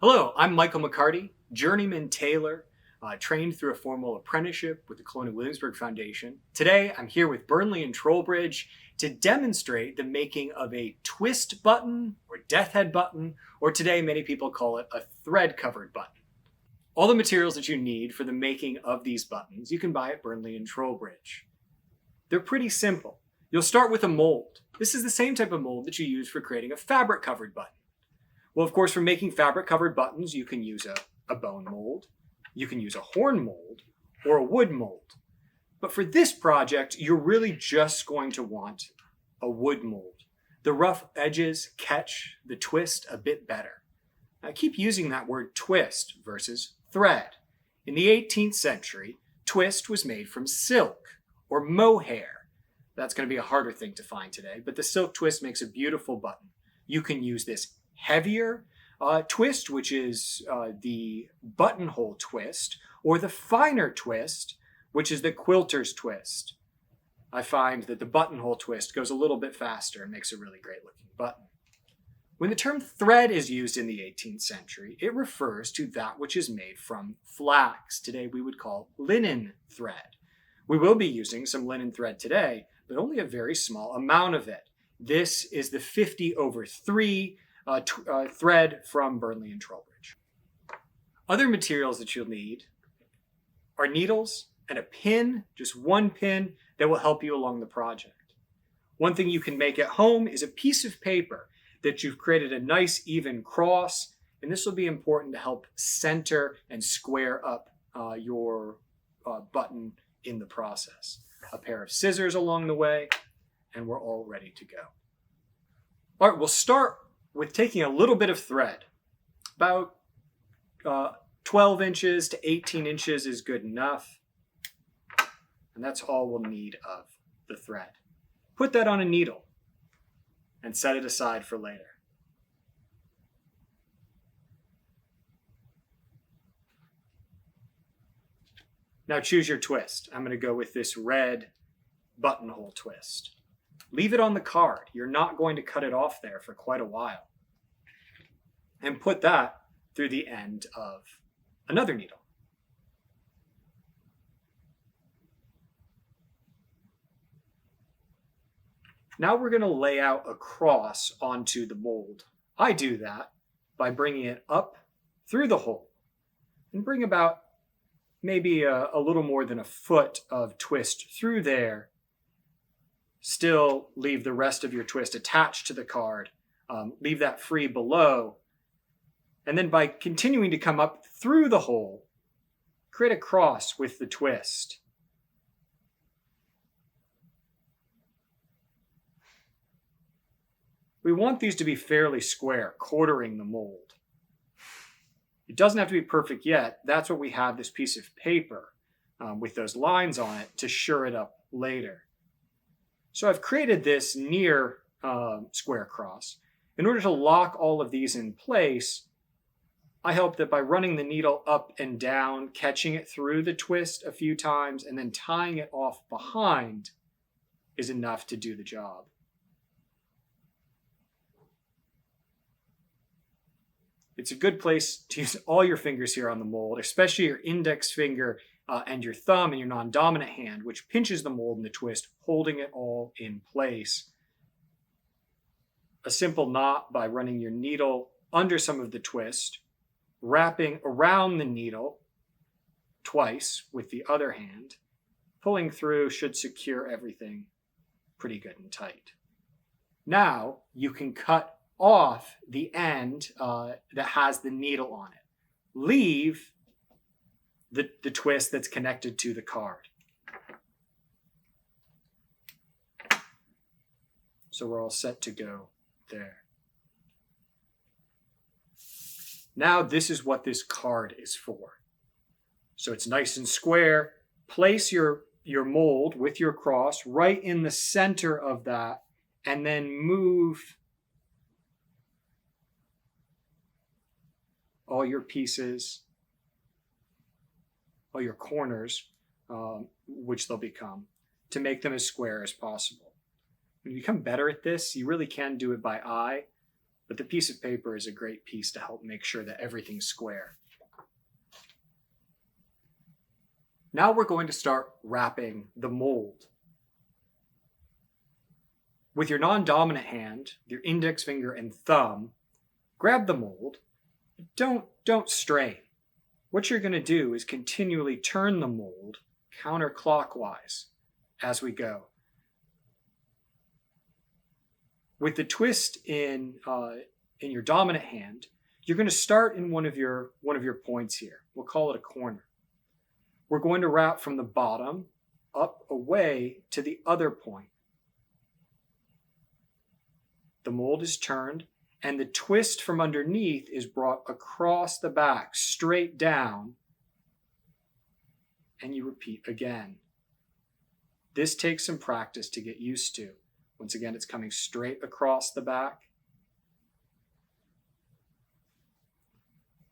Hello, I'm Michael McCarty, Journeyman Tailor, trained through a formal apprenticeship with the Colonial Williamsburg Foundation. Today, I'm here with Burnley and Trowbridge to demonstrate the making of a twist button, or death head button, or today many people call it a thread-covered button. All the materials that you need for the making of these buttons you can buy at Burnley and Trowbridge. They're pretty simple. You'll start with a mold. This is the same type of mold that you use for creating a fabric-covered button. Well, of course, for making fabric-covered buttons, you can use a bone mold, you can use a horn mold, or a wood mold. But for this project, you're really just going to want a wood mold. The rough edges catch the twist a bit better. I keep using that word twist versus thread. In the 18th century, twist was made from silk or mohair. That's going to be a harder thing to find today, but the silk twist makes a beautiful button. You can use this heavier twist, which is the buttonhole twist, or the finer twist, which is the quilter's twist. I find that the buttonhole twist goes a little bit faster and makes a really great looking button. When the term thread is used in the 18th century, it refers to that which is made from flax. Today we would call linen thread. We will be using some linen thread today, but only a very small amount of it. This is the 50/3 thread from Burnley and Trowbridge. Other materials that you'll need are needles and a pin, just one pin, that will help you along the project. One thing you can make at home is a piece of paper that you've created a nice even cross, and this will be important to help center and square up your button in the process. A pair of scissors along the way, and we're all ready to go. All right, we'll start with taking a little bit of thread. About 12 inches to 18 inches is good enough. And that's all we'll need of the thread. Put that on a needle and set it aside for later. Now choose your twist. I'm going to go with this red buttonhole twist. Leave it on the card. You're not going to cut it off there for quite a while. And put that through the end of another needle. Now we're going to lay out a cross onto the mold. I do that by bringing it up through the hole and bring about maybe a little more than a foot of twist through there. Still leave the rest of your twist attached to the card. Leave that free below. And then by continuing to come up through the hole, create a cross with the twist. We want these to be fairly square, quartering the mold. It doesn't have to be perfect yet. That's what we have this piece of paper with those lines on it to sure it up later. So I've created this near square cross. In order to lock all of these in place, I hope that by running the needle up and down, catching it through the twist a few times, and then tying it off behind is enough to do the job. It's a good place to use all your fingers here on the mold, especially your index finger and your thumb and your non-dominant hand, which pinches the mold in the twist, holding it all in place. A simple knot by running your needle under some of the twist, wrapping around the needle twice with the other hand, pulling through should secure everything pretty good and tight. Now you can cut off the end that has the needle on it. Leave the twist that's connected to the card. So we're all set to go there. Now this is what this card is for. So it's nice and square. Place your mold with your cross right in the center of that, and then move all your pieces, all your corners, which they'll become, to make them as square as possible. When you become better at this, you really can do it by eye, but the piece of paper is a great piece to help make sure that everything's square. Now we're going to start wrapping the mold. With your non-dominant hand, your index finger and thumb, grab the mold. Don't strain. What you're going to do is continually turn the mold counterclockwise as we go. With the twist in your dominant hand, you're going to start in one of your points here. We'll call it a corner. We're going to wrap from the bottom up away to the other point. The mold is turned, and the twist from underneath is brought across the back, straight down, and you repeat again. This takes some practice to get used to. Once again, it's coming straight across the back.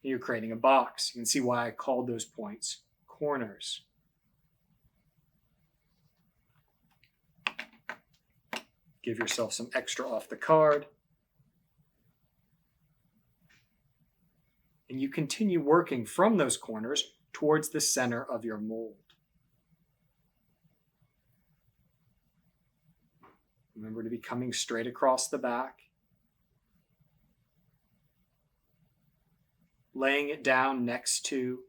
You're creating a box. You can see why I called those points corners. Give yourself some extra off the card. And you continue working from those corners towards the center of your mold. Remember to be coming straight across the back. Laying it down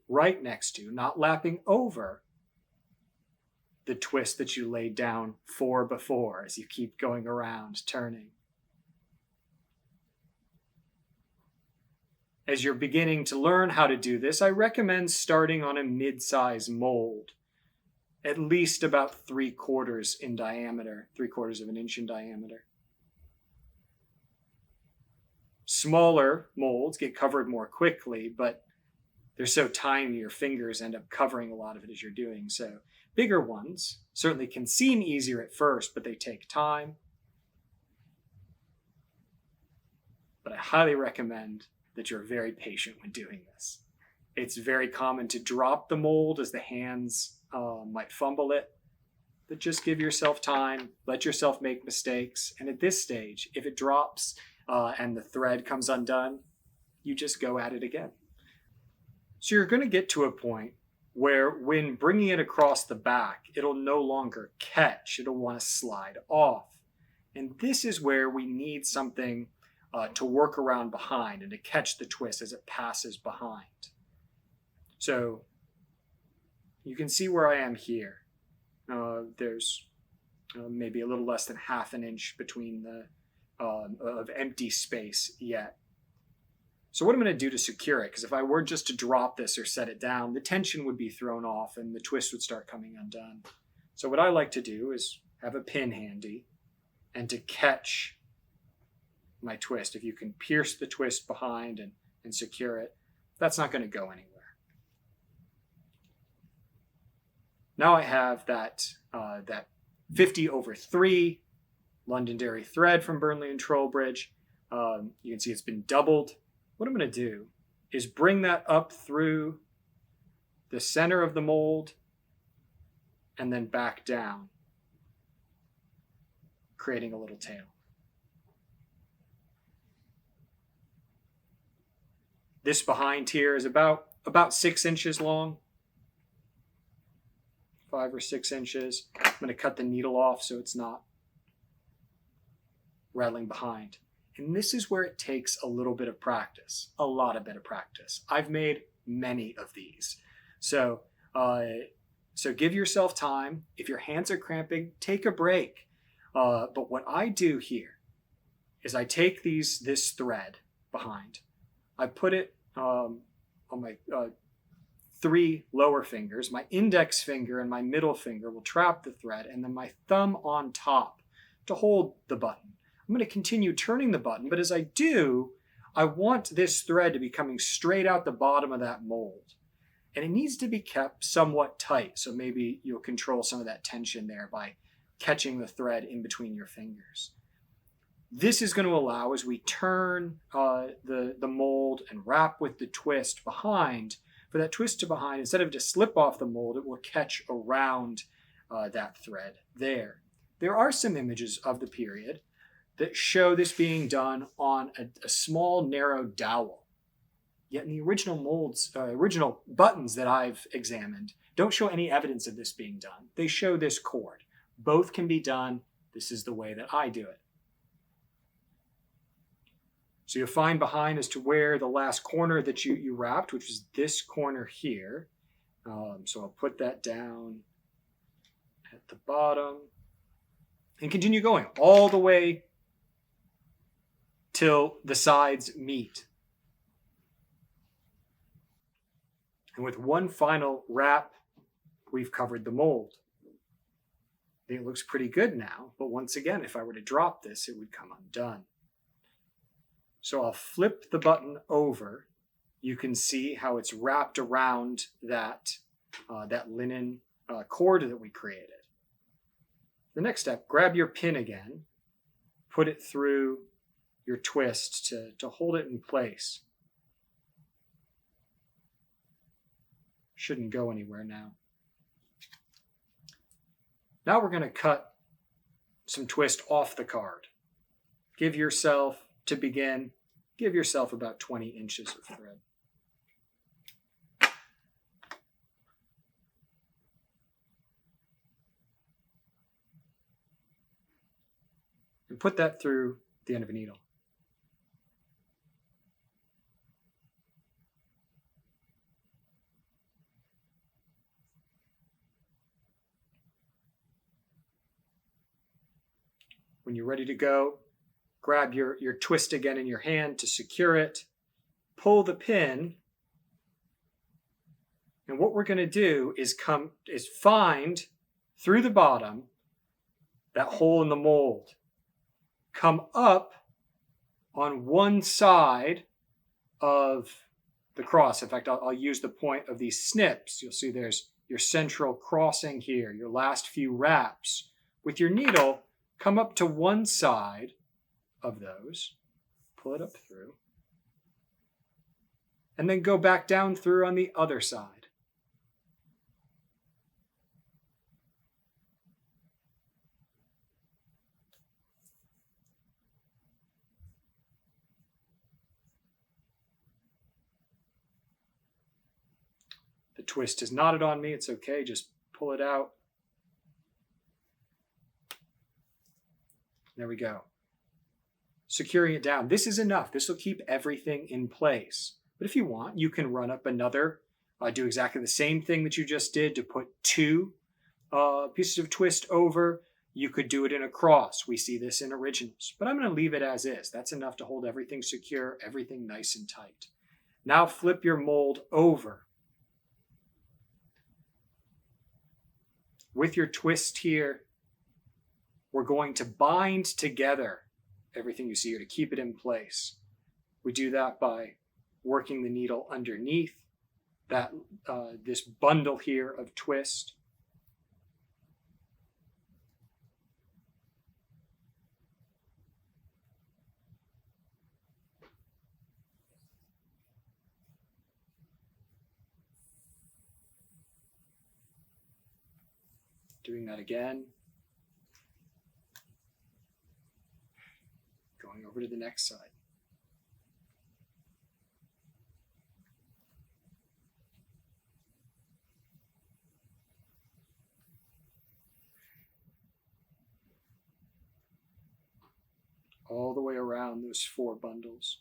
right next to, not lapping over the twist that you laid down for before as you keep going around, turning. As you're beginning to learn how to do this, I recommend starting on a mid-size mold, at least about 3/4 in diameter, 3/4 of an inch in diameter. Smaller molds get covered more quickly, but they're so tiny your fingers end up covering a lot of it as you're doing. So bigger ones certainly can seem easier at first, but they take time. But I highly recommend that you're very patient when doing this. It's very common to drop the mold as the hands might fumble it, but just give yourself time, let yourself make mistakes. And at this stage, if it drops and the thread comes undone, you just go at it again. So you're going to get to a point where when bringing it across the back, it'll no longer catch, it'll want to slide off. And this is where we need something to work around behind and to catch the twist as it passes behind. So you can see where I am here. There's maybe a little less than 1/2 inch between of empty space yet. So what I'm going to do to secure it, because if I were just to drop this or set it down, the tension would be thrown off and the twist would start coming undone. So what I like to do is have a pin handy and to catch my twist. If you can pierce the twist behind and secure it, that's not going to go anywhere. Now I have that 50/3 Londonderry thread from Burnley and Trowbridge. You can see it's been doubled. What I'm going to do is bring that up through the center of the mold and then back down, creating a little tail. This behind here is about 6 inches long, 5 or 6 inches. I'm going to cut the needle off so it's not rattling behind. And this is where it takes a little bit of practice, a lot of bit of practice. I've made many of these. So give yourself time. If your hands are cramping, take a break. But what I do here is I take this thread behind. I put it on my 3 lower fingers. My index finger and my middle finger will trap the thread, and then my thumb on top to hold the button. I'm going to continue turning the button, but as I do, I want this thread to be coming straight out the bottom of that mold. And it needs to be kept somewhat tight, so maybe you'll control some of that tension there by catching the thread in between your fingers. This is going to allow, as we turn the mold and wrap with the twist behind, for that twist to behind, instead of to slip off the mold, it will catch around that thread there. There are some images of the period that show this being done on a small, narrow dowel. Yet in the original molds, original buttons that I've examined, don't show any evidence of this being done. They show this cord. Both can be done. This is the way that I do it. So you'll find behind as to where the last corner that you wrapped, which is this corner here. So I'll put that down at the bottom and continue going all the way till the sides meet. And with one final wrap, we've covered the mold. I think it looks pretty good now, but once again, if I were to drop this, it would come undone. So I'll flip the button over. You can see how it's wrapped around that linen cord that we created. The next step, grab your pin again, put it through your twist to hold it in place. Shouldn't go anywhere now. Now we're going to cut some twist off the card. Give yourself about 20 inches of thread. And put that through the end of a needle. When you're ready to go, grab your twist again in your hand to secure it, pull the pin, and what we're going to do is find through the bottom that hole in the mold. Come up on one side of the cross. In fact, I'll use the point of these snips. You'll see there's your central crossing here, your last few wraps. With your needle, come up to one side of those, pull it up through, and then go back down through on the other side. The twist is knotted on me, it's okay, just pull it out. There we go. Securing it down. This is enough. This will keep everything in place. But if you want, you can run up another, do exactly the same thing that you just did to put two pieces of twist over. You could do it in a cross. We see this in originals. But I'm going to leave it as is. That's enough to hold everything secure, everything nice and tight. Now flip your mold over. With your twist here, we're going to bind together everything you see here to keep it in place. We do that by working the needle underneath this bundle here of twist. Doing that again. Going over to the next side. All the way around those four bundles.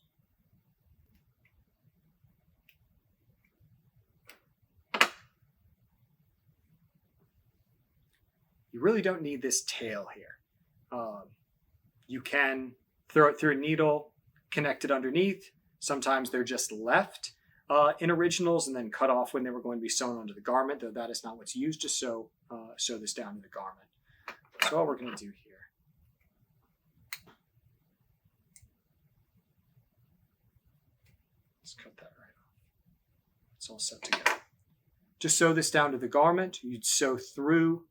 You really don't need this tail here. You can throw it through a needle, connect it underneath. Sometimes they're just left in originals and then cut off when they were going to be sewn onto the garment, though that is not what's used to sew this down to the garment. So all we're going to do here. Let's cut that right off. It's all set together. To sew this down to the garment, you'd sew through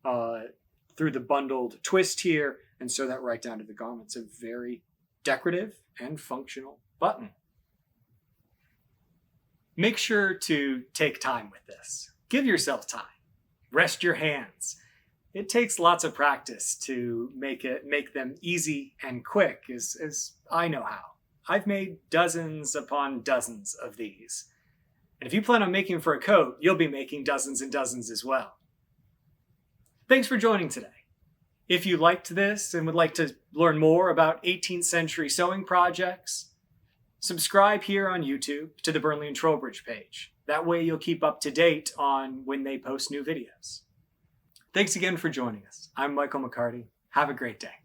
the bundled twist here and sew that right down to the garment. It's a very decorative and functional button. Make sure to take time with this. Give yourself time. Rest your hands. It takes lots of practice to make them easy and quick, as I know how. I've made dozens upon dozens of these. And if you plan on making for a coat, you'll be making dozens and dozens as well. Thanks for joining today. If you liked this and would like to learn more about 18th century sewing projects, subscribe here on YouTube to the Burnley and Trowbridge page. That way you'll keep up to date on when they post new videos. Thanks again for joining us. I'm Michael McCarty. Have a great day.